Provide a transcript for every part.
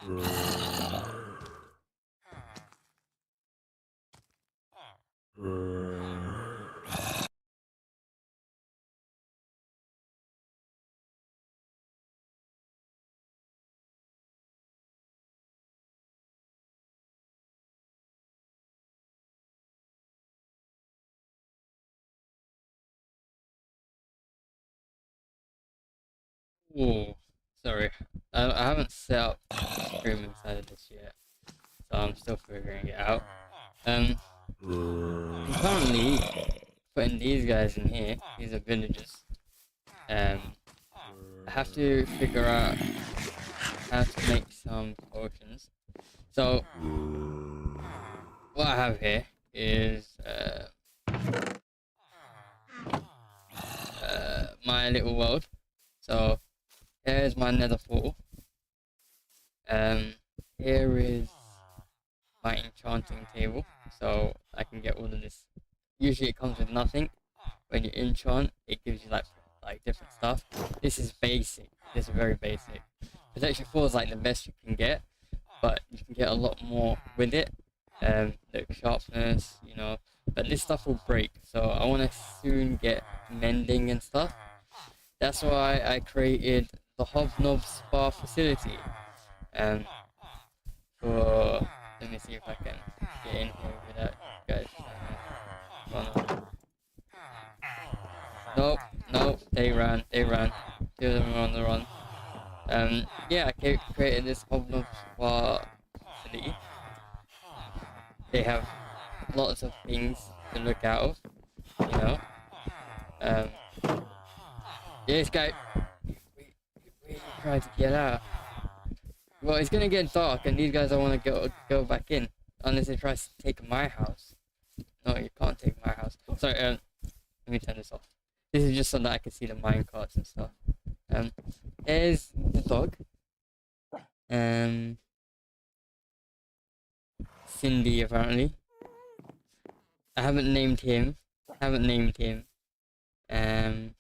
Oh, sorry. I haven't set up stream inside of this yet, so I'm still figuring it out. Um, I'm currently putting these guys in here. These are villagers. I have to figure out how to make some potions. So what I have here is my little world. So here's my nether portal. Um, here is my enchanting table, so I can get all of this. Usually it comes with nothing. When you enchant, it gives you like different stuff. This is basic. This is very basic. Protection 4 is like the best you can get, but you can get a lot more with it. Like sharpness, you know. But this stuff will break, so I want to soon get mending and stuff. That's why I created the Hobnob Spa facility. Um, for let me see if I can get in here without you guys. Run. Nope, nope. They ran. They ran. Two of them are on the run. Yeah, I created this Hobnob Spa facility. They have lots of things to look out of, you know. Um, yeah, this guy really tried to get out. Well, it's gonna get dark, and these guys don't want to go back in unless they try to take my house. No, you can't take my house. Sorry. Let me turn this off. This is just so that I can see the mine carts and stuff. Here's the dog. Cindy apparently. I haven't named him. Um,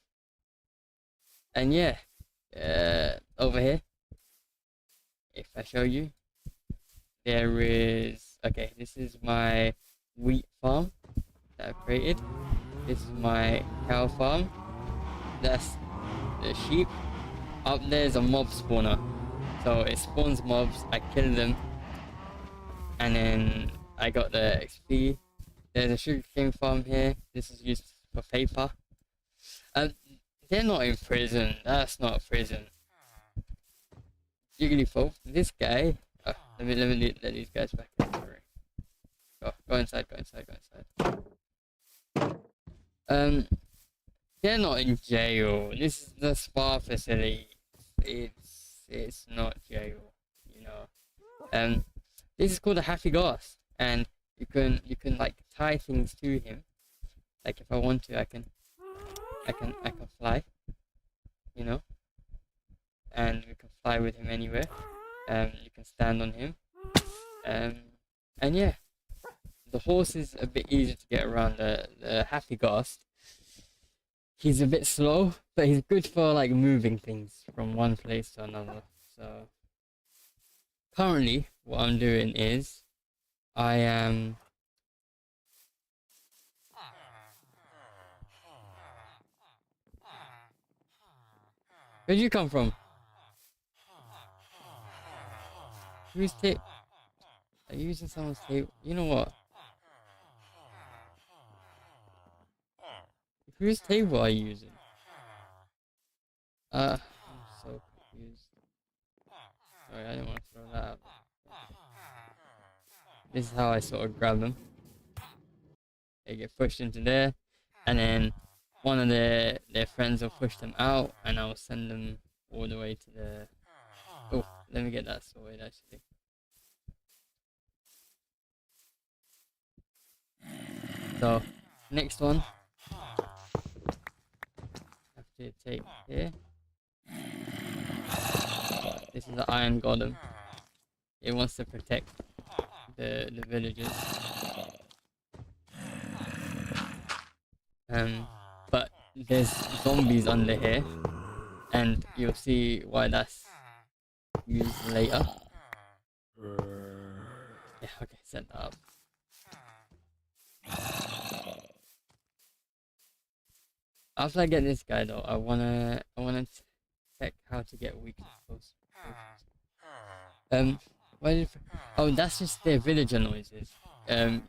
and yeah. Over here, if I show you, there is. Okay, this is my wheat farm that I've created. This is my cow farm. That's the sheep. Up there's a mob spawner. So it spawns mobs, I kill them, and then I got the XP. There's a sugarcane farm here. This is used for paper. They're not in prison. That's not a prison. Jigglypuff, this guy. Let these guys back in. Sorry. Go inside. Go inside. They're not in jail. This is the spa facility. It's not jail, you know. This is called a happy ghost, and you can like tie things to him. Like if I want to, I can fly, you know, and we can fly with him anywhere. You can stand on him. And yeah, the horse is a bit easier to get around. The happy ghost. He's a bit slow, but he's good for like moving things from one place to another. So currently, what I'm doing is I am. Where'd you come from? Who's tape? Are you using someone's tape? You know what? Whose table are you using? I'm so confused. Sorry, I didn't want to throw that out. This is how I sort of grab them. They get pushed into there, and then one of their friends will push them out, and I'll send them all the way to the. Oh, let me get that sorted actually. So, next one. Have to take here. This is the iron golem. It wants to protect the villagers. But there's zombies under here, and you'll see why that's used later. Yeah, okay, set that up. After I get this guy though, I wanna check how to get weakness potions. Why did? Oh, that's just their villager noises. Okay,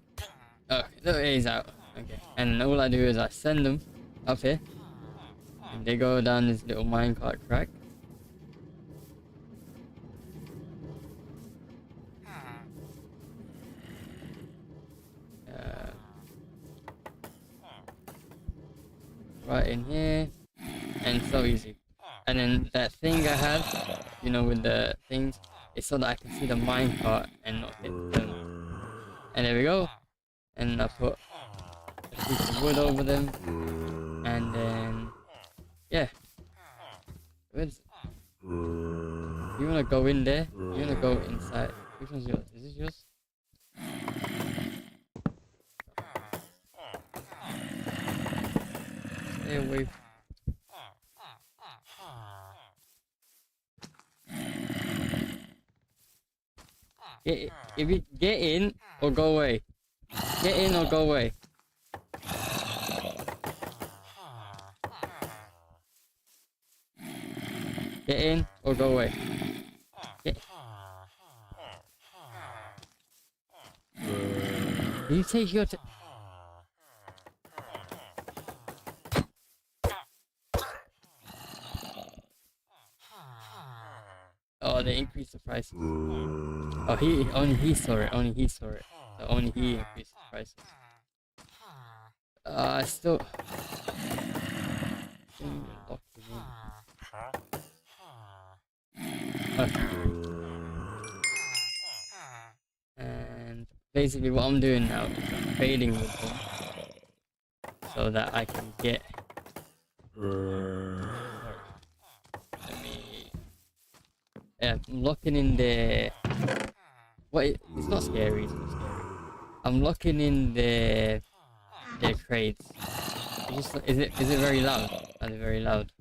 there he's out. Okay, and all I do is I send them up here, and they go down this little minecart crack. Uh, right in here, and so easy. And then that thing I have, you know, with the things, it's so that I can see the minecart and not hit the terminal. And there we go. And I put a piece of wood over them, and then yeah. Where's, you wanna go in there? You wanna go inside? Which one's yours? Is this yours? Stay away. If you get in or go away. Get in or go away. Get in or go away. Get... You take your oh, they increased the prices. Oh, he saw it. Only he saw it. So only he increased the prices. Still. Okay. And basically, what I'm doing now is I'm trading with them so that I can get. Yeah, I'm locking in the. What? It's not scary. It's not scary. I'm locking in their crates. Is it very loud? Are they very loud?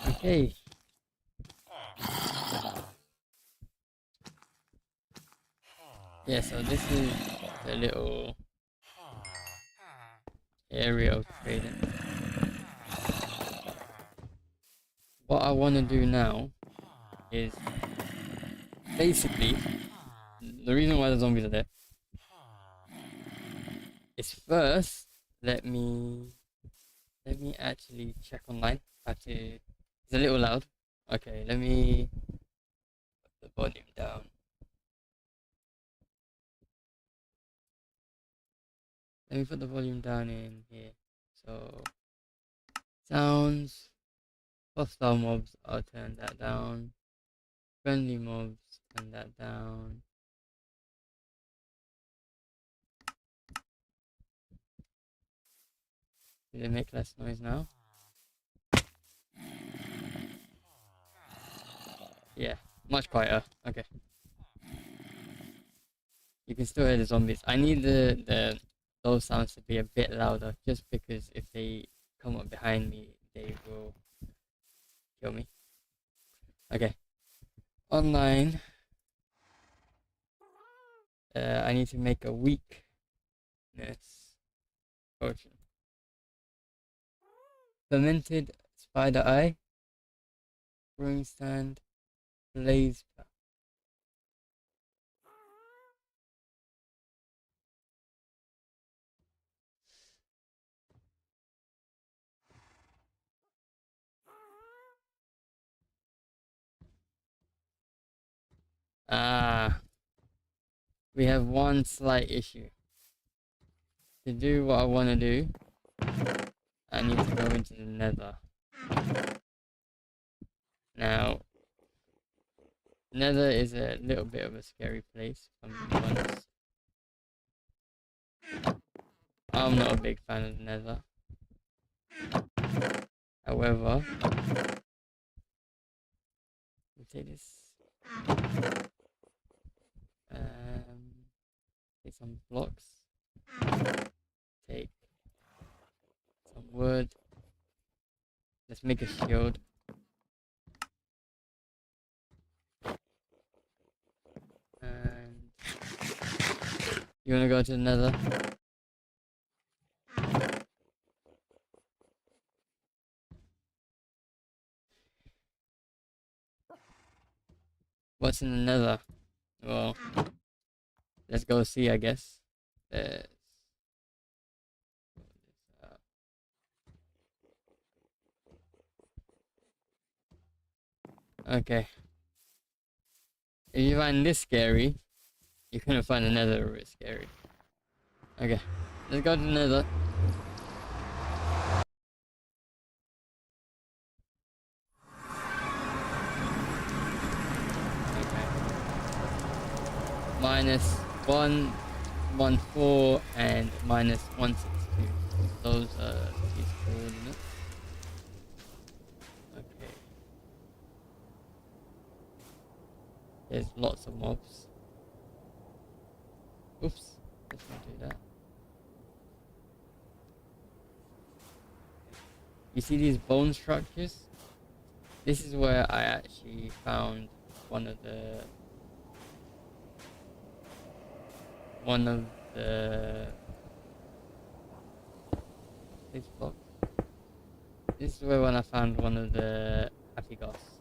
Okay. Yeah, so this is the little area of trading. What I want to do now is basically the reason why the zombies are there is first let me actually check online. It's a little loud. Okay, let me put the volume down. Let me put the volume down in here. So sounds, hostile mobs, I'll turn that down. Friendly mobs, turn that down. Do they make less noise now? Yeah, much quieter. Okay. You can still hear the zombies. I need those sounds to be a bit louder, just because if they come up behind me, they will kill me. Okay. Online. I need to make a weakness potion. Fermented spider eye. Brewing stand. Blaze. We have one slight issue. To do what I want to do, I need to go into the nether. Now, nether is a little bit of a scary place, if I'm being honest. I'm not a big fan of the nether. However, we'll take this. some blocks. Take some wood. Let's make a shield. And you wanna go to the Nether? What's in the Nether? Well, let's go see, I guess. Let's pull this up. Okay. If you find this scary, you're gonna find another bit scary. Okay. Let's go to the Nether. Okay. Minus 114 and minus 162. Those are these coordinates. Okay. There's lots of mobs. Oops. Let's not do that. You see these bone structures? This is where I actually found one of the this block. This is where when I found one of the happy ghosts.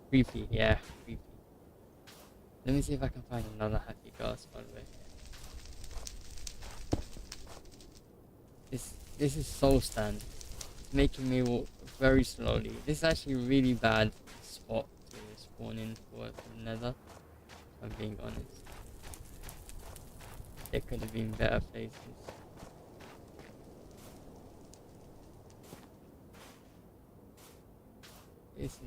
Creepy, yeah, creepy. Let me see if I can find another happy ghost by the way. This is soul stand. It's making me walk very slowly. This is actually a really bad spot to spawn in for the Nether, if I'm being honest. There could have been better places. This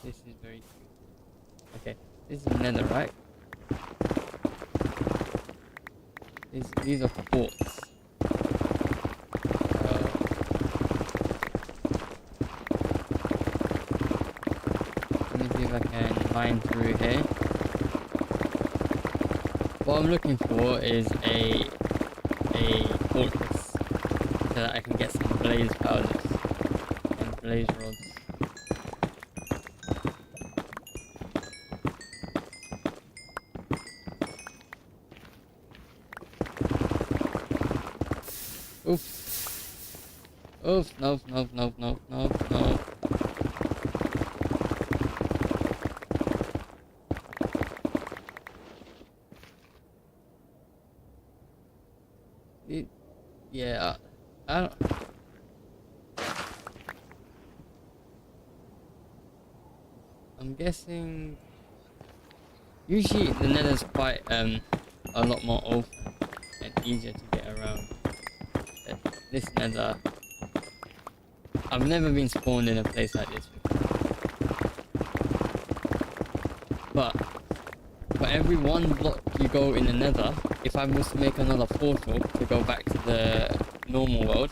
is very cute. Okay, this is Nether, right? These are forts. Let me see if I can mine through here. What I'm looking for is a fortress so that I can get some blaze powders and blaze rods. Oof. Oof, nope. Yeah, I don't... I'm guessing... Usually the Nether's quite, a lot more open and easier to get around. But this Nether... I've never been spawned in a place like this before. But for every one block you go in the Nether, if I was to make another portal to go back to the normal world,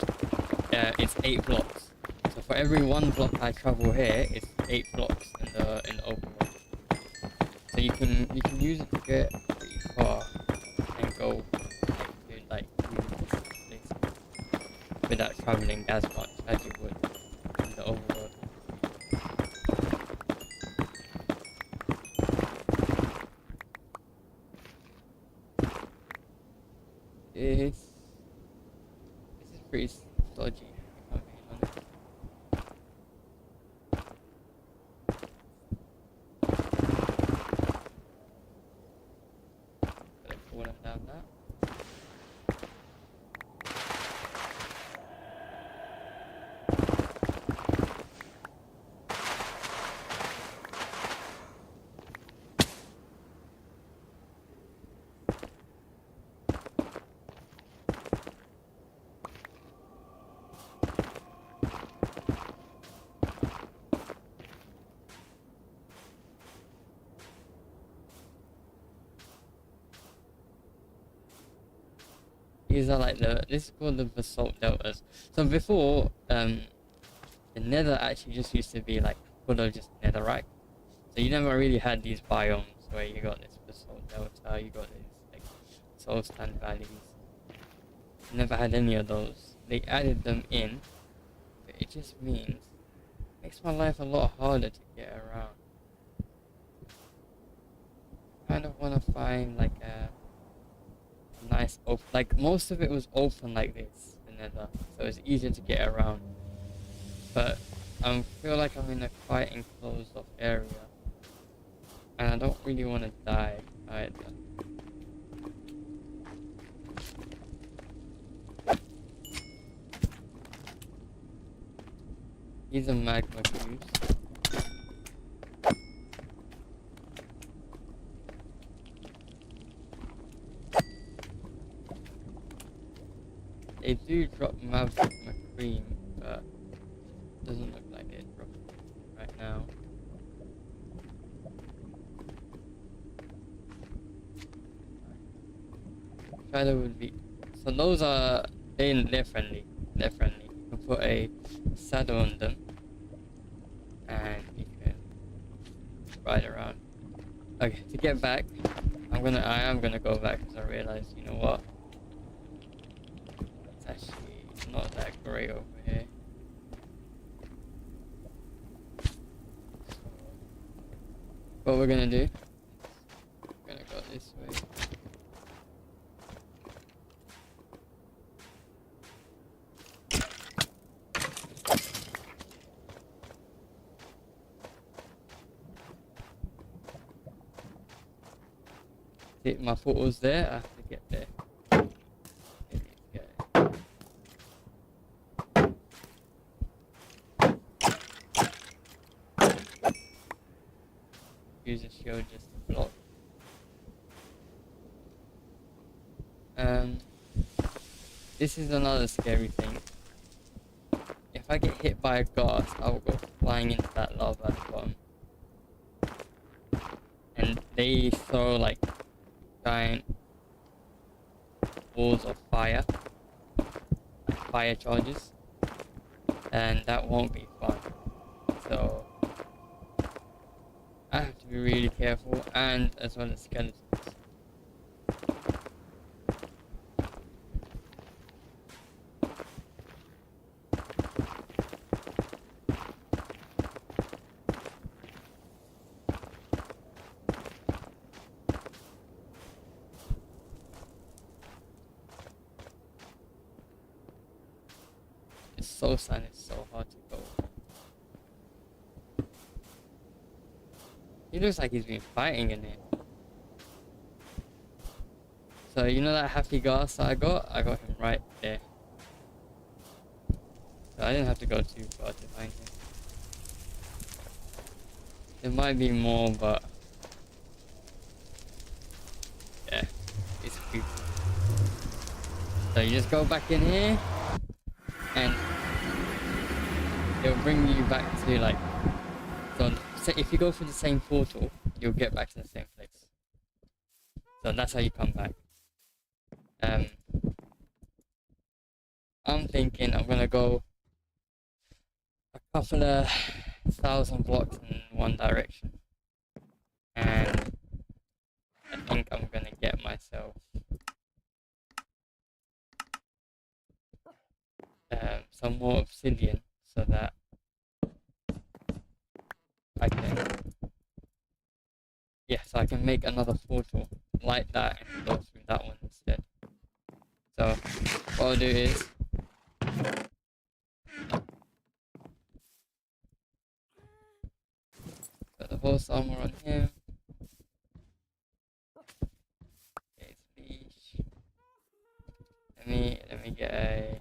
it's 8 blocks. So for every one block I travel here, it's 8 blocks in the open world. So you can use it to get pretty far and go like really places without traveling as much as you would in the overworld. This is pretty dodgy, if I'm being honest. Gotta pull them down that. These are like this is called the basalt deltas. So before, the Nether actually just used to be like full of just netherite. So you never really had these biomes where you got this basalt delta, you got this like soul stand valleys. Never had any of those. They added them in, but it just means makes my life a lot harder to get around. Kind of want to find like a nice open, like most of it was open like this, the nether, so it's easier to get around. But I feel like I'm in a quite enclosed off area, and I don't really want to die either. These are magma cubes. They do drop magma cream, but it doesn't look like they're dropping it right now. Shadow would be. So those are they're friendly. They're friendly. You can put a saddle on them, and you can ride around. Okay, to get back, I am gonna go back because I realized, you know what? It's actually not that great over here. So, what we're gonna do? We're gonna go this way. See, my foot was there. I have to get there. There we go. Use a shield just to block. This is another scary thing. If I get hit by a ghast, I will go flying into that lava at the bottom. And they throw like giant balls of fire, like fire charges, and that won't be fun. So I have to be really careful, and as well as skeletons. Soul Sand is so hard to go. He looks like he's been fighting in it. So you know that happy ghast I got him right there. So I didn't have to go too far to find him. There might be more, but yeah, it's creepy. So you just go back in here, and it'll bring you back to like. So if you go through the same portal, you'll get back to the same place. So that's how you come back. I'm thinking I'm gonna go a couple of 1,000 blocks in one direction, and I think I'm gonna get myself some more obsidian so that I can, yeah, so I can make another portal like that and go through that one instead. So what I'll do is put the horse armor on him. Okay, it's leash. Let me get a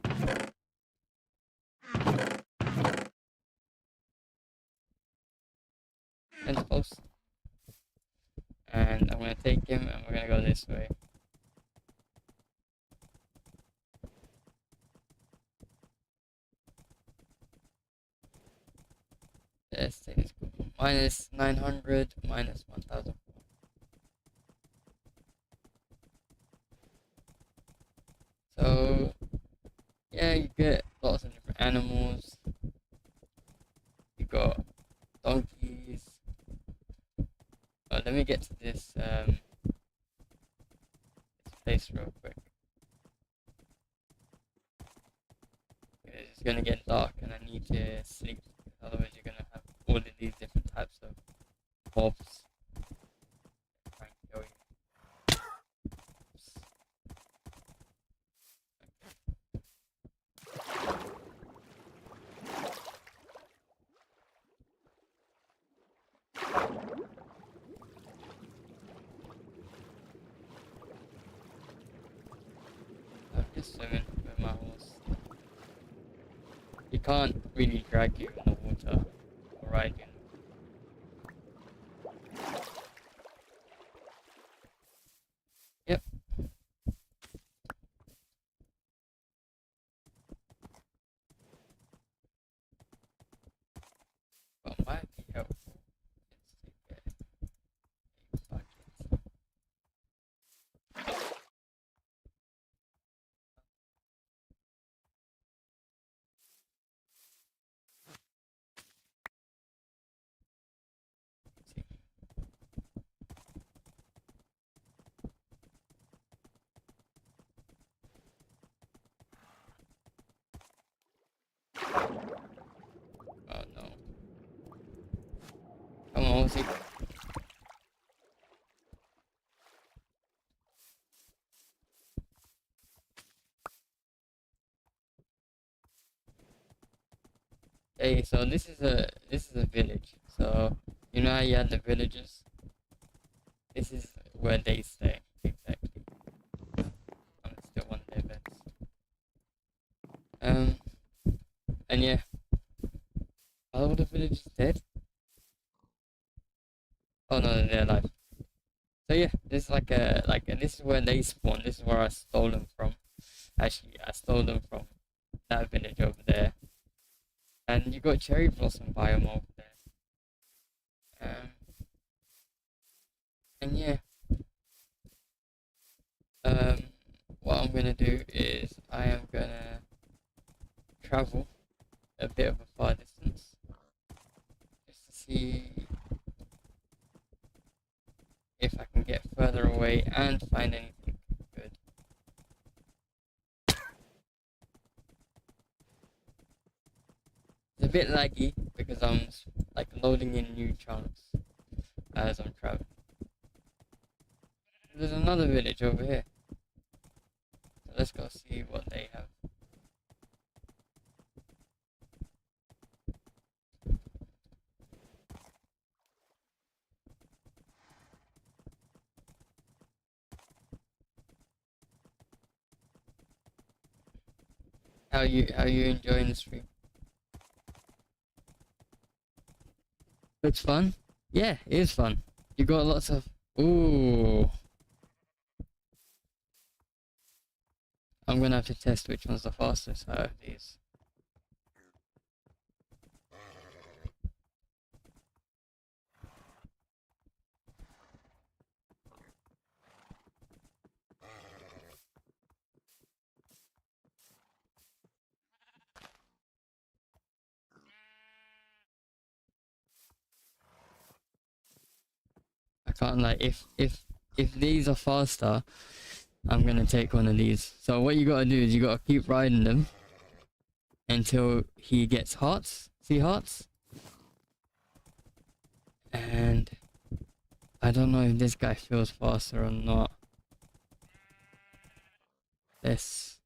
fence post. And I'm gonna take him and we're gonna go this way. Let's take this minus 900, minus 1,000. So yeah, you get lots of different animals. You got donkeys. Let me get to this place real quick. It's gonna get dark and I need to sleep. Otherwise, you're gonna have all of these different types of mobs trying to kill you. I'm just swimming with my horse. He can't really drag you in the water or ride you. Yep. What might be helpful is to get a bucket. See. Oh no. Come on, Ozzy. Hey, so this is a village. So you know how you had the villagers? This is where they stay, exactly. I'm still one of their beds. And yeah, are all the villagers dead? Oh no, they're alive. So yeah, this is this is where they spawn. This is where I stole them from. Actually, I stole them from that village over there. And you got cherry blossom biome over there. And yeah, um, what I'm gonna do is I am gonna travel a bit of a far distance just to see if I can get further away and find anything good. It's a bit laggy because I'm like loading in new chunks as I'm traveling. There's another village over here. So let's go see what they have. How you enjoying the stream? Looks fun? Yeah, it is fun. You got lots of ooh. I'm gonna have to test which one's the fastest out of these. I can't like if these are faster, I'm gonna take one of these. So what you gotta do is you gotta keep riding them until he gets hearts. See hearts? And I don't know if this guy feels faster or not. This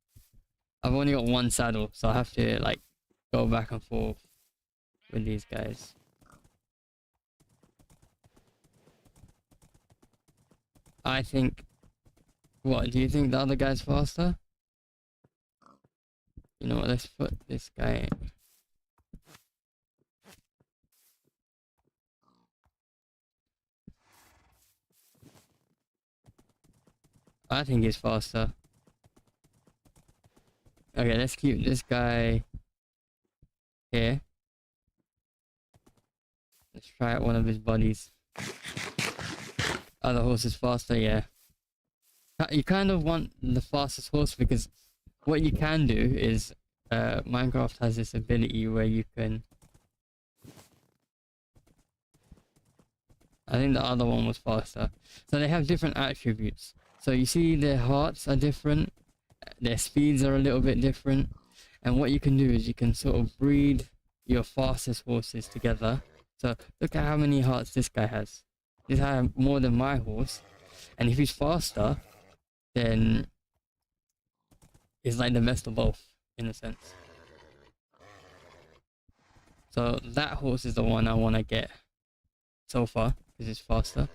I've only got one saddle, so I have to like go back and forth with these guys. I think what do you think the other guy's faster? You know what, let's put this guy in. I think he's faster. Okay, let's keep this guy here. Let's try out one of his buddies. Other horse is faster, yeah. You kind of want the fastest horse because what you can do is Minecraft has this ability where you can. I think the other one was faster. So they have different attributes. So you see their hearts are different, their speeds are a little bit different, and what you can do is you can sort of breed your fastest horses together. So look at how many hearts this guy has. This has more than my horse, and if he's faster, then it's like the best of both in a sense. So that horse is the one I want to get so far because it's faster.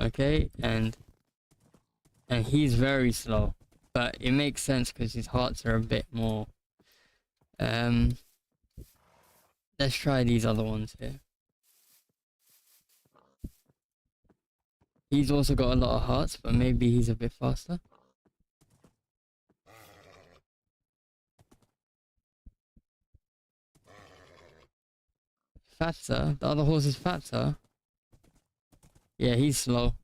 Okay, and he's very slow, but it makes sense because his hearts are a bit more. Let's try these other ones here. He's also got a lot of hearts, but maybe he's a bit faster. Faster? The other horse is faster? Yeah, he's slow.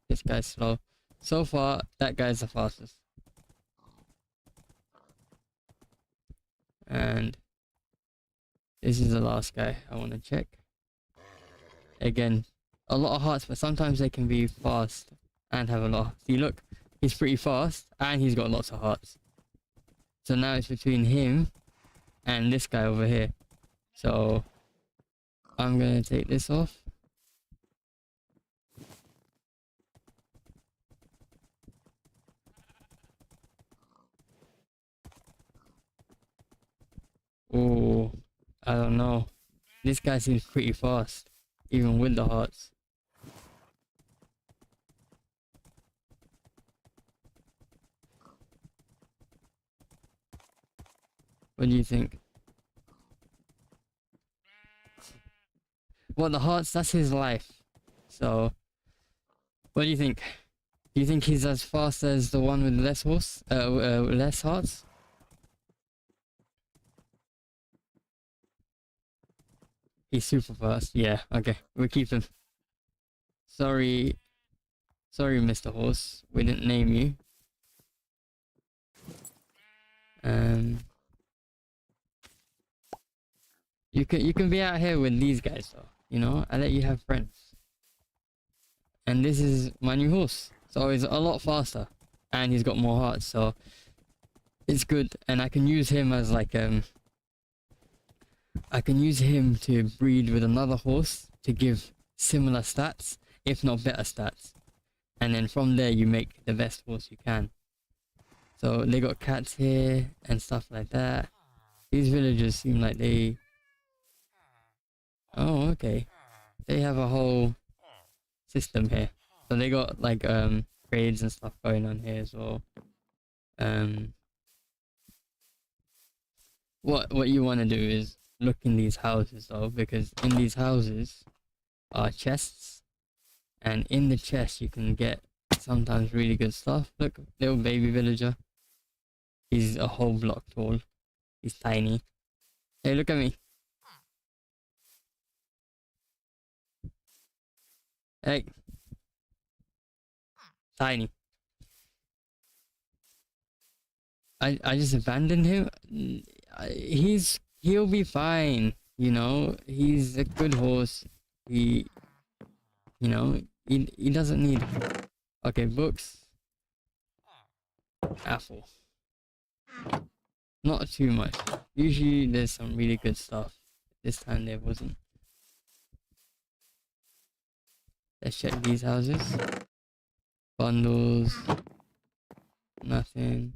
This guy's slow. So far, that guy's the fastest. And this is the last guy I want to check. Again, a lot of hearts, but sometimes they can be fast and have a lot. See, look, he's pretty fast and he's got lots of hearts. So now it's between him and this guy over here. So I'm gonna take this off. Oh, I don't know. This guy seems pretty fast, even with the hearts. What do you think? Well, the hearts, that's his life. So, what do you think? Do you think he's as fast as the one with less less hearts? He's super fast. Yeah, okay. We'll keep him. Sorry, Mr. Horse. We didn't name you. You can be out here with these guys though. You know, I let you have friends. And this is my new horse, so he's a lot faster, and he's got more hearts, so it's good. And I can use him as like I can use him to breed with another horse to give similar stats, if not better stats. And then from there you make the best horse you can. So they got cats here and stuff like that. These villagers seem like they... Oh, okay. They have a whole system here. So they got like trades and stuff going on here as well. What you want to do is look in these houses though, because in these houses are chests, and in the chest you can get sometimes really good stuff. Look, little baby villager. He's a whole block tall. He's tiny. Hey, look at me. Hey. Tiny. I just abandoned him. He'll be fine. You know, he's a good horse. He doesn't need... Okay, books. Apple. Not too much. Usually there's some really good stuff. This time there wasn't. Let's check these houses. Bundles. Nothing.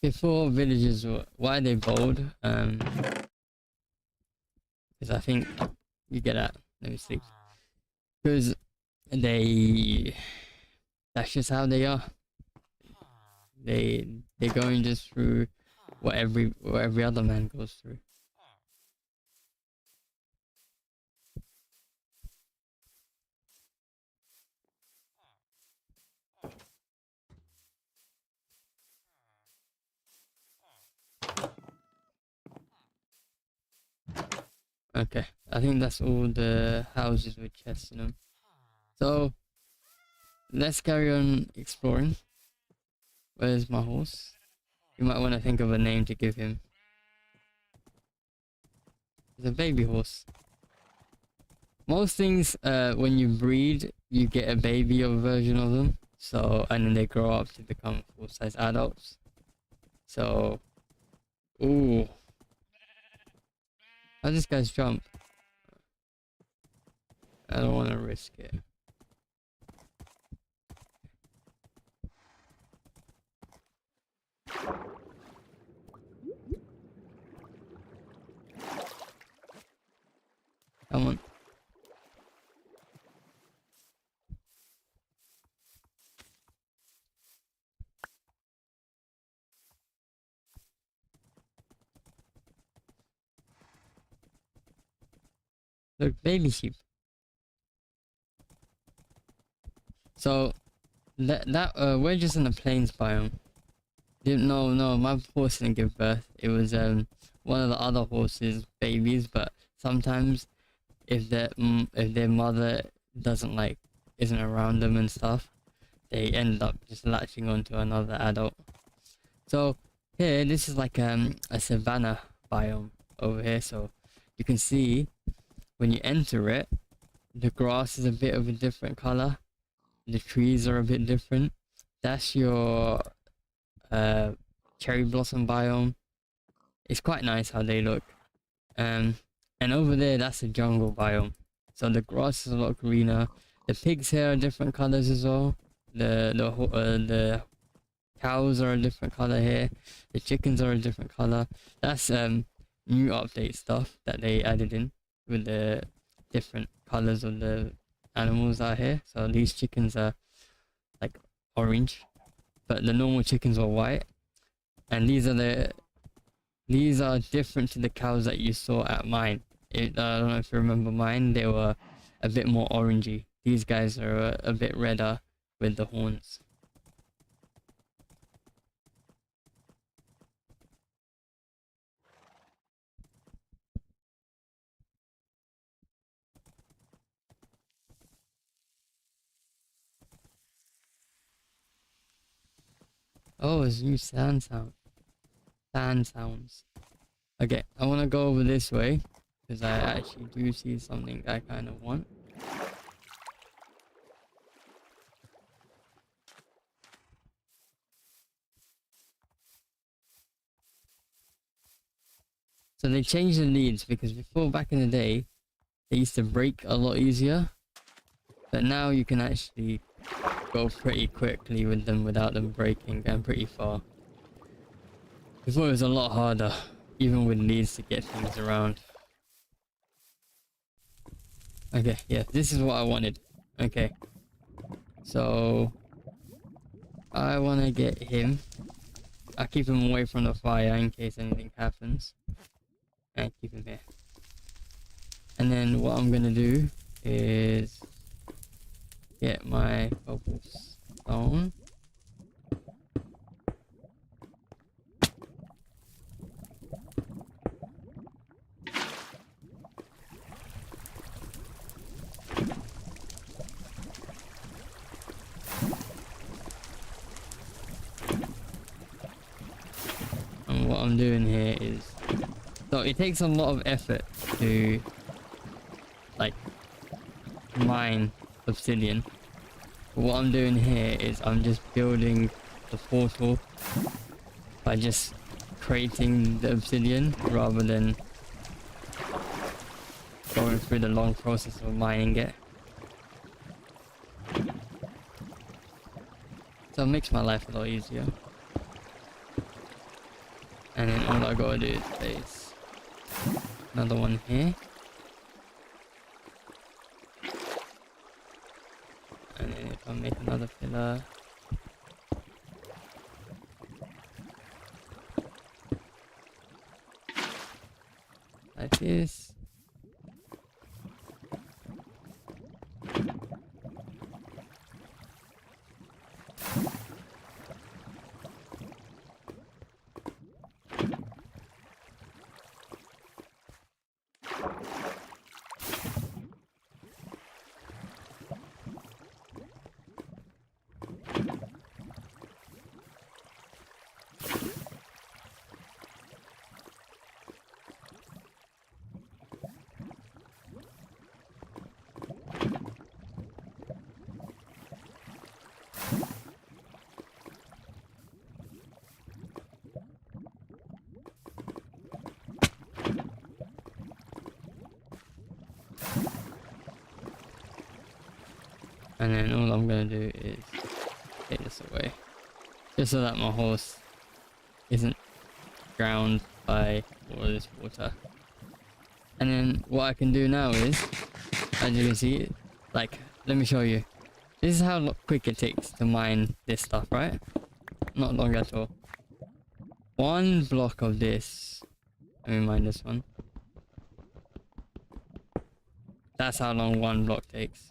Before villages, why are they bold? Because I think you get that. Let me see. Because that's just how they are. They're going just through what every other man goes through. Okay, I think that's all the houses with chests in them. So let's carry on exploring. Where's my horse? You might want to think of a name to give him. It's a baby horse. Most things, when you breed, you get a baby or version of them. So, and then they grow up to become full-size adults. So, ooh, how this guy's jump? I don't want to risk it. Come on. Look, baby sheep. So we're just in the plains biome. No, my horse didn't give birth. It was one of the other horses' babies. But sometimes if their mother doesn't isn't around them and stuff, they end up just latching onto another adult. So here, this is like a savanna biome over here. So you can see when you enter it, the grass is a bit of a different color. The trees are a bit different. That's your cherry blossom biome. It's quite nice how they look. And over there, that's the jungle biome. So the grass is a lot greener. The pigs here are different colors as well. The cows are a different color here. The chickens are a different color. That's new update stuff that they added in with the different colors of the animals out here. So these chickens are like orange, but the normal chickens are white. And these are different to the cows that you saw at mine. I don't know if you remember mine. They were a bit more orangey. These guys are a bit redder with the horns. Oh, it's new sounds. Fan sounds. Okay, I want to go over this way because I actually do see something I kind of want. So they changed the leads because before, back in the day, they used to break a lot easier. But now you can actually go pretty quickly with them without them breaking and pretty far. Before it was a lot harder, even with leads, to get things around. Okay, yeah, this is what I wanted. Okay. So I want to get him. I'll keep him away from the fire in case anything happens. And keep him here. And then what I'm gonna do is get my cobblestone. And what I'm doing here is, so it takes a lot of effort to like mine obsidian. But what I'm doing here is I'm just building the portal by just creating the obsidian rather than going through the long process of mining it. So it makes my life a lot easier. And then all I gotta do is place another one here. And then if I make another pillar, like this. And then all I'm gonna do is take this away. Just so that my horse isn't drowned by all this water. And then what I can do now is, as you can see, like, let me show you. This is how quick it takes to mine this stuff, right? Not long at all. One block of this. Let me mine this one. That's how long one block takes.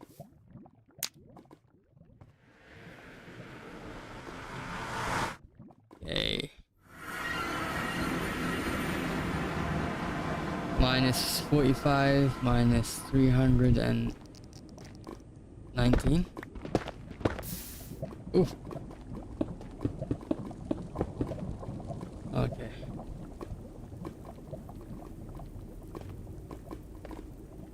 Okay. Minus 45, minus 319. Oof. Okay.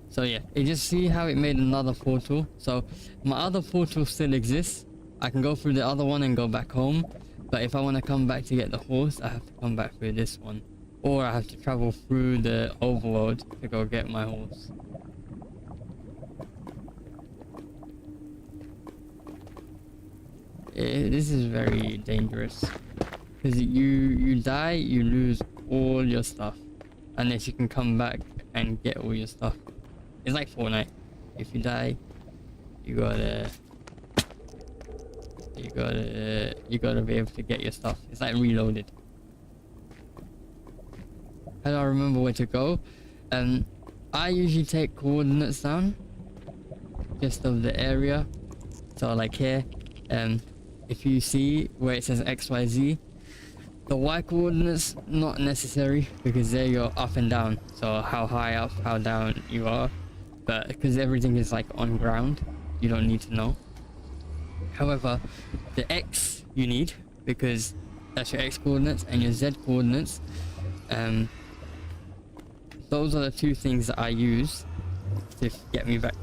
So yeah, you just see how it made another portal. So my other portal still exists. I can go through the other one and go back home. But if I want to come back to get the horse, I have to come back through this one. Or I have to travel through the overworld to go get my horse. This is very dangerous. Because you die, you lose all your stuff. Unless you can come back and get all your stuff. It's like Fortnite. If you die, you gotta be able to get your stuff. It's like Reloaded. How do I remember where to go? I usually take coordinates down, just of the area. So like here, if you see where it says XYZ, the Y coordinates not necessary because there you're up and down. So how high up, how down you are. But because everything is like on ground, you don't need to know. However, the X you need because that's your X coordinates, and your Z coordinates. Those are the two things that I use to get me back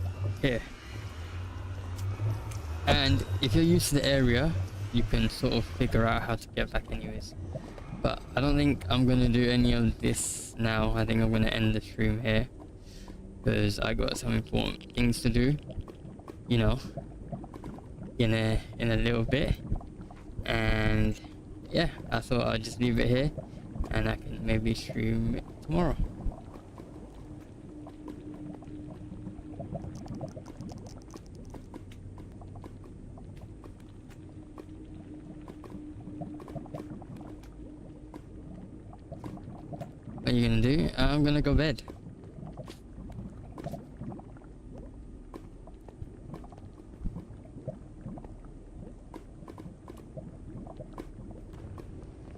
here. And if you're used to the area, you can sort of figure out how to get back anyways. But I don't think I'm gonna do any of this now. I think I'm gonna end the stream here because I got some important things to do, you know, in a little bit. And yeah, I thought I'd just leave it here and I can maybe stream it tomorrow. What are you gonna do? I'm gonna go bed.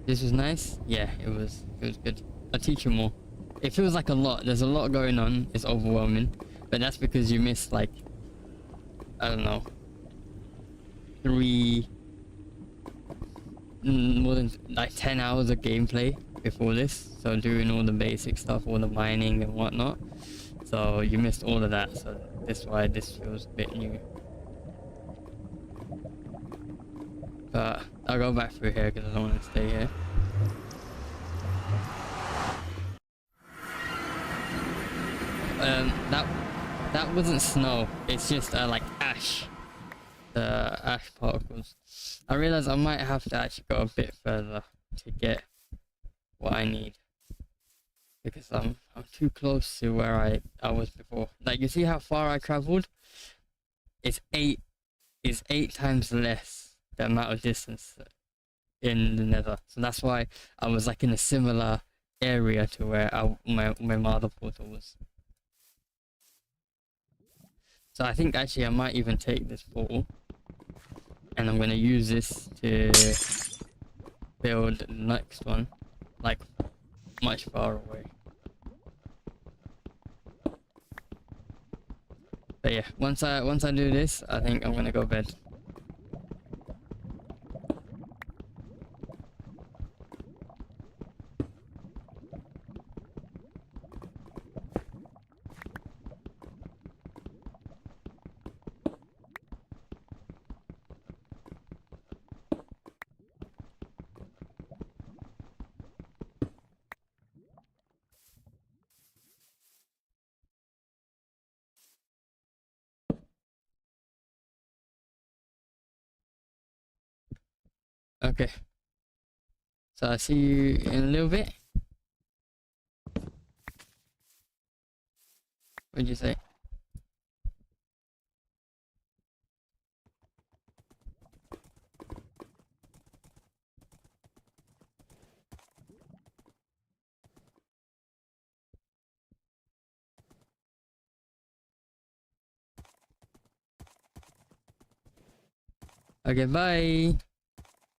This was nice? Yeah, it was good. I'll teach you more. It feels like a lot. There's a lot going on. It's overwhelming. But that's because you missed like, I don't know, more than like 10 hours of gameplay before this. So doing all the basic stuff, all the mining and whatnot. So you missed all of that. So that's why this feels a bit new. But I'll go back through here because I don't want to stay here. That wasn't snow. It's just like ash. The ash particles. I realize I might have to actually go a bit further to get what I need because I'm too close to where I was before. Like you see how far I traveled? It's eight times less the amount of distance in the Nether. So that's why I was like in a similar area to where my mother portal was. So I think actually I might even take this portal and I'm gonna use this to build the next one, like much far away. But yeah, once I do this, I think I'm gonna go bed. Okay. So I'll see you in a little bit. What'd you say? Okay, bye.